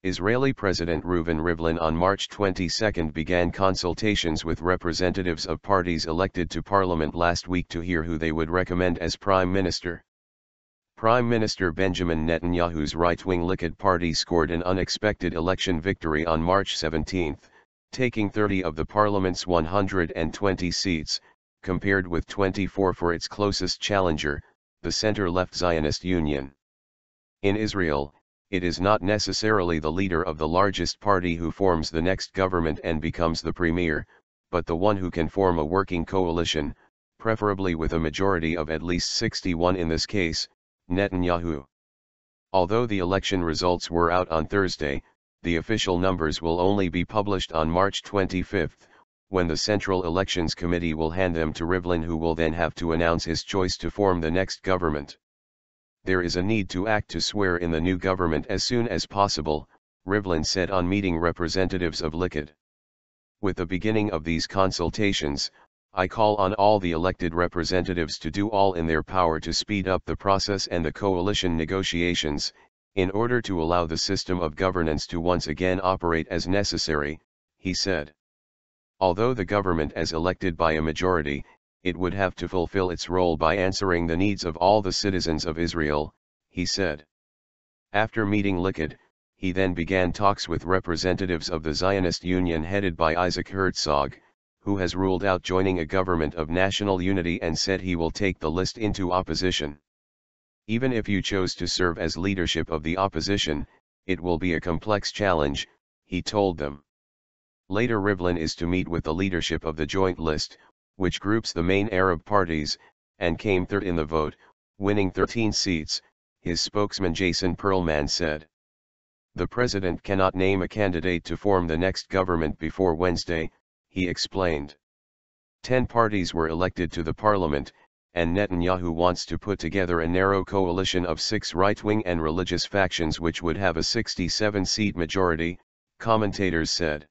Israeli President Reuven Rivlin on March 22 began consultations with representatives of parties elected to parliament last week to hear who they would recommend as prime minister. Prime Minister Benjamin Netanyahu's right-wing Likud party scored an unexpected election victory on March 17, taking 30 of the parliament's 120 seats, compared with 24 for its closest challenger, the center-left Zionist Union. In Israel, it is not necessarily the leader of the largest party who forms the next government and becomes the premier, but the one who can form a working coalition, preferably with a majority of at least 61 in this case, Netanyahu. Although the election results were out on Thursday, the official numbers will only be published on March 25, when the Central Elections Committee will hand them to Rivlin, who will then have to announce his choice to form the next government. There is a need to act to swear in the new government as soon as possible, Rivlin said on meeting representatives of Likud. With the beginning of these consultations, I call on all the elected representatives to do all in their power to speed up the process and the coalition negotiations, in order to allow the system of governance to once again operate as necessary, he said. Although the government is elected by a majority, it would have to fulfill its role by answering the needs of all the citizens of Israel, he said. After meeting Likud, he then began talks with representatives of the Zionist Union headed by Isaac Herzog, who has ruled out joining a government of national unity and said he will take the list into opposition. Even if you chose to serve as leadership of the opposition, it will be a complex challenge, he told them. Later Rivlin is to meet with the leadership of the Joint List, which groups the main Arab parties, and came third in the vote, winning 13 seats, his spokesman Jason Perlman said. The president cannot name a candidate to form the next government before Wednesday, he explained. 10 parties were elected to the parliament, and Netanyahu wants to put together a narrow coalition of 6 right-wing and religious factions which would have a 67-seat majority, commentators said.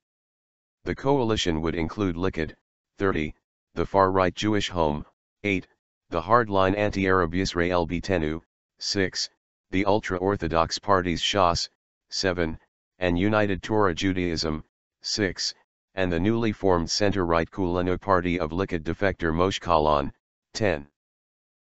The coalition would include Likud, 30, the far-right Jewish Home, 8, the hardline anti-Arab Yisrael Beitenu, 6, the ultra-Orthodox parties Shas, 7, and United Torah Judaism, 6, and the newly formed center-right Kulanu party of Likud defector Moshe Kahlon, 10.